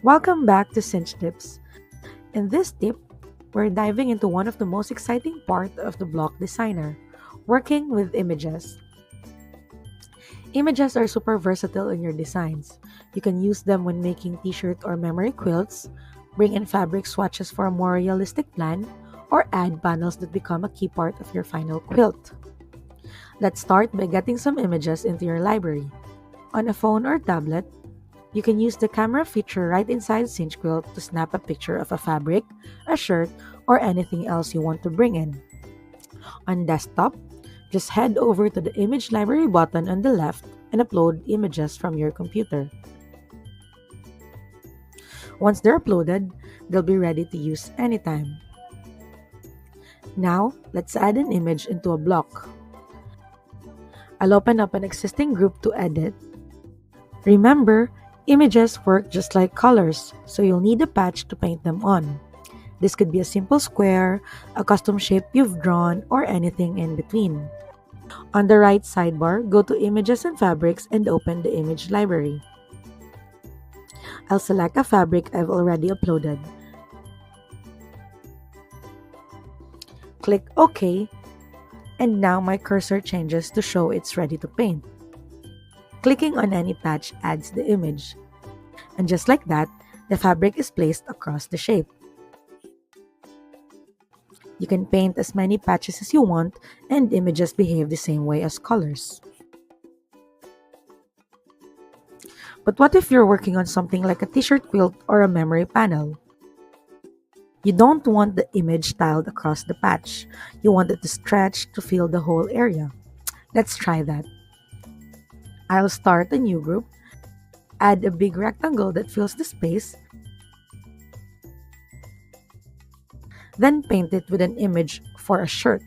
Welcome back to CINCH Tips. In this tip, we're diving into one of the most exciting part of the block designer, working with images. Images are super versatile in your designs. You can use them when making t-shirt or memory quilts, bring in fabric swatches for a more realistic plan, or add panels that become a key part of your final quilt. Let's start by getting some images into your library. On a phone or tablet, you can use the camera feature right inside Cinch Quilt to snap a picture of a fabric, a shirt, or anything else you want to bring in. On desktop, just head over to the Image Library button on the left and upload images from your computer. Once they're uploaded, they'll be ready to use anytime. Now, let's add an image into a block. I'll open up an existing group to edit. Remember, images work just like colors, so you'll need a patch to paint them on. This could be a simple square, a custom shape you've drawn, or anything in between. On the right sidebar, go to Images and Fabrics and open the image library. I'll select a fabric I've already uploaded. Click OK, and now my cursor changes to show it's ready to paint. Clicking on any patch adds the image. And just like that, the fabric is placed across the shape. You can paint as many patches as you want, and images behave the same way as colors. But what if you're working on something like a t-shirt quilt or a memory panel? You don't want the image tiled across the patch. You want it to stretch to fill the whole area. Let's try that. I'll start a new group, add a big rectangle that fills the space, then paint it with an image for a shirt.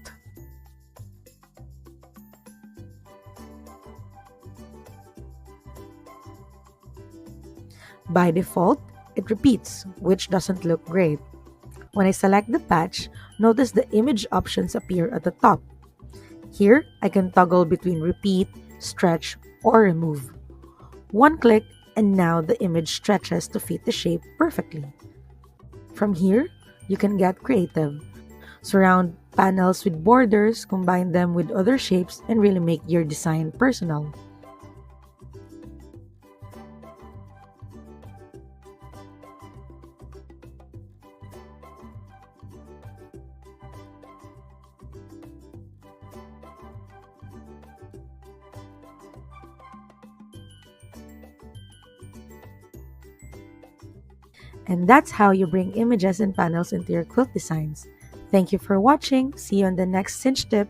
By default, it repeats, which doesn't look great. When I select the patch, notice the image options appear at the top. Here, I can toggle between repeat, stretch, or remove. One click, and now the image stretches to fit the shape perfectly. From here, you can get creative. Surround panels with borders, combine them with other shapes, and really make your design personal. And that's how you bring images and panels into your quilt designs. Thank you for watching. See you on the next Cinch Tip.